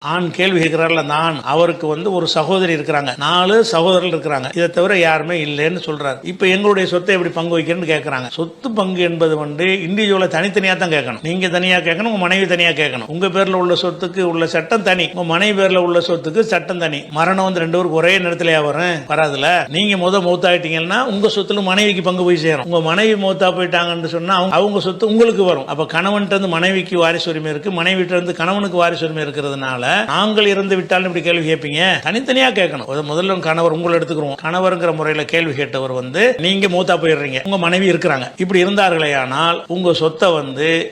ஆண் கேள்வி கேட்கிறார்ல, நான் அவருக்கு ஒரு சகோதரி இருக்கிறாங்க, 4 சகோதரர்கள் இருக்கிறாங்க, இதை தவிர யாருமே இல்லைன்னு சொல்றாரு. இப்ப எங்களுடைய சொத்தை எப்படி பங்கு வைக்கிறேன்னு கேட்கறாங்க. சொத்து பங்கு என்பது இண்டிவிஜுவலா தனித்தனியா தான் கேட்கணும். நீங்க தனியா கேட்கணும், உங்க மனைவி தனியா கேட்கணும். உங்க பேர்ல உள்ள சொத்துக்கு உள்ள சட்டம் தனி, உங்க மனைவி பேர்ல உள்ள சொத்துக்கு சட்டம் தனி. மரணம் 2 பேருக்கு ஒரே நேரத்திலேயே வராதுல. நீங்க மௌத்தாயிட்டீங்கன்னா உங்க சொத்துல மனைவிக்கு பங்கு போய் சேரும். உங்க மனைவி மௌத்தா போயிட்டாங்கன்னு சொன்னா அவங்க சொத்து உங்களுக்கு வரும். அப்ப கணவன்கிட்ட இருந்து மனைவிக்கு வாரிசு உரிமை இருக்கு, மனைவிட்ட இருந்து கணவனுக்கு வாரிசு உரிமை இருக்கிறதுனால நாங்கள் இறந்து விட்டாலும் இப்படி கேள்வி கேட்பீங்க, தனித்தனியா கேட்கணும். முதல்ல கணவர் உங்களை எடுத்துக்கிறோம். கணவர்ங்கிற முறையில் கேள்வி கேட்டவர் நீங்க மூத்தா போயிடுறீங்க, உங்க மனைவி இருக்கிறாங்க, இப்படி இருந்தார்களே ஆனால் உங்க சொத்தை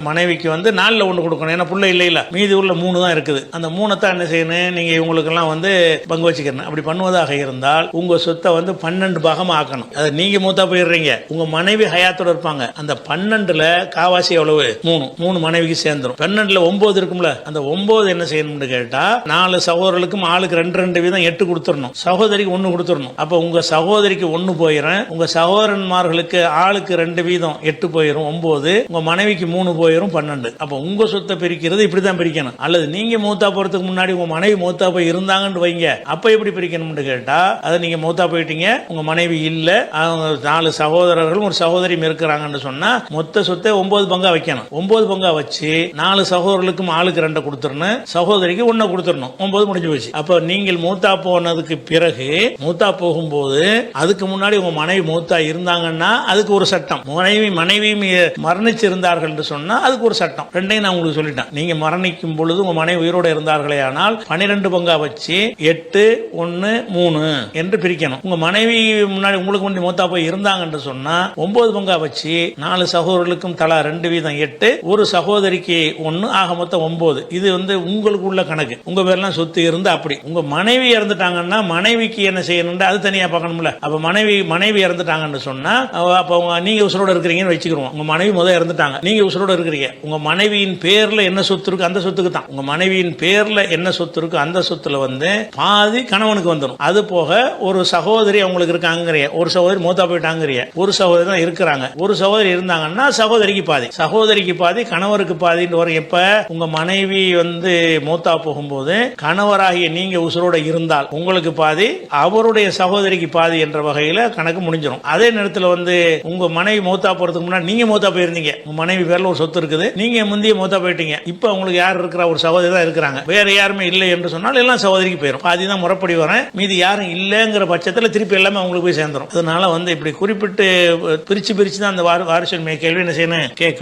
மனைவிக்கு 4ல் 1 கொடுக்கணும். ஏன்னா புள்ள இல்ல, மீதி உள்ள 3 தான் இருக்குது. அந்த 3 தான் என்ன செய்யணும், நீங்க இவங்களுக்கு எல்லாம் பங்கு வச்சுக்கணும். அப்படி பண்ணுவதாக இருந்தால் உங்க சொத்தை 12 பாகமா ஆக்கணும். அதை நீங்க மூத்தா போயிடுறீங்க, உங்க மனைவி ஹயாத்தோட இருப்பாங்க. அந்த 12ல் காவாசி எவ்வளவு? 3 மனைவிக்கு சேர்ந்துரும். 12ல் 9 இருக்கும்ல, அந்த 9 என்ன செய்யணும்னு கேட்டா 4 சகோதரர்களுக்கும் ஆளுக்கு 2 வீதம் 8 கொடுத்துடணும், சகோதரிக்கு 1 கொடுத்துடணும். அப்ப உங்க சகோதரிக்கு 1 போயிடும், உங்க சகோதரன்மார்களுக்கு ஆளுக்கு 2 வீதம் 8 போயிடும் 9, உங்க மனைவிக்கு 3 போயிடும் 12. அப்ப உங்க சொத்தை பிரிக்கிறது இப்படிதான் பிரிக்கணும். அல்லது நீங்க மூத்தா போறதுக்கு முன்னாடி உங்க மனைவி மூத்தா போய் இருந்தாங்கன்னு வைங்க, அப்ப எப்படி பிரிக்கணும்னு கேட்டா, அதை நீங்க மூத்தா போயிட்டீங்க, உங்க மனைவி இல்ல, அவங்க 4 சகோதரர்களும் ஒரு சகோதரியும் இருக்கிறாங்கன்னு சொன்னா மொத்த சொத்தை 9 பங்கா வைக்கணும். 9 பங்கா வச்சு 4 சகோதரர்களுக்கும் ஆளுக்கு 2 கொடுத்துடணும், சகோதரிக்கு 1 கொடுத்துடணும். 9 முடிஞ்சு போச்சு. அப்ப நீங்கள் மூத்தா போனதுக்கு பிறகு, மூத்தா போகும்போது அதுக்கு முன்னாடி உங்க மனைவி மூத்தா இருந்தாங்கன்னா அதுக்கு ஒரு சட்டம், மனைவி மரணிச்சு இருந்தார்கள் என்று சொன்னா அதுக்கு ஒரு சட்டம். ரெண்டையும் நான் உங்களுக்கு சொல்லிட்டேன். நீங்க மரணிக்கும் பொழுது உங்க மனைவி உயிரோடு இருந்தார்களே ஆனால் 12 பங்கா வச்சு 8, 1, 3 என்று பிரிக்கணும். உங்க மனைவி முன்னாடி உங்களுக்கு முன்னாடி மூத்தா போய் இருந்தாங்க என்று சொன்னா 9 பங்கா வச்சு 4 சகோதரர்களுக்கும் தலா 2 வீதம் 8, ஒரு சகோதரிக்கு 1, ஆக மொத்தம் 9. இது உங்களுக்கு உள்ள கணக்கு. உங்க பேர்லாம் சொத்து இருந்து அப்படி உங்க மனைவி இறந்துட்டாங்கன்னா மனைவிக்கு என்ன செய்யணும் அது தனியா பார்க்கணும்ல. அப்ப மனைவி இறந்துட்டாங்கன்னு சொன்னா அப்ப நீங்க உசுரோட இருக்கிறீங்கன்னு வச்சுக்கிறோம். உங்க மனைவி முதல் இறந்துட்டாங்க, நீங்க உசுரோட இருக்கிறீங்க, உங்க மனைவியின் பேர்ல என்ன சொத்து இருக்கு அந்த சொத்துக்கு தான். உங்க மனைவியின் பேர்ல என்ன சொத்து இருக்கு அந்த சொத்துல பாதி கணவனுக்கு வந்துடும். அது போக ஒரு சகோதரி அவங்களுக்கு இருக்காங்க, ஒரு சகோதரி மூத்தா போயிட்டாங்க, ஒரு சகோதரி தான் இருக்கிறாங்க, ஒரு சகோதரி இருந்தாங்கன்னா சகோதரிக்கு பாதி கணவருக்கு பாதின்னு வரும். எப்ப உங்க மனைவி மூத்தா போகும்போது கணவராகிய நீங்க உசுரோட இருந்தால் உங்களுக்கு பாதி, அவருடைய சகோதரிக்கு பாதி என்ற வகையில கணக்கு முடிஞ்சிடும். அதே நேரத்தில் உங்க மனைவி மூத்தா போறதுக்கு முன்னாடி நீங்க மூத்தா போயிருந்தீங்க, உங்க மனைவி பேர்ல ஒரு சொத்து இருக்குது, நீங்க முந்தைய மூத்தா போயிட்டீங்க, இப்ப உங்களுக்கு யார் இருக்கிற ஒரு சகோதரி தான் இருக்கிறாங்க, வேற யாருமே இல்லை என்று சொன்னால் எல்லாம் சகோதரிக்கு போயிடும். பாதி தான் முறைப்படி வரேன், மீதி யாரும் இல்லைங்கிற பட்சத்தில் திருப்பி எல்லாமே அவங்களுக்கு போய் சேர்ந்துடும். அதனால இப்படி குறிப்பிட்டு பிரிச்சு தான் அந்த வாரிசு கேள்வி என்ன செய்யணும் கேட்க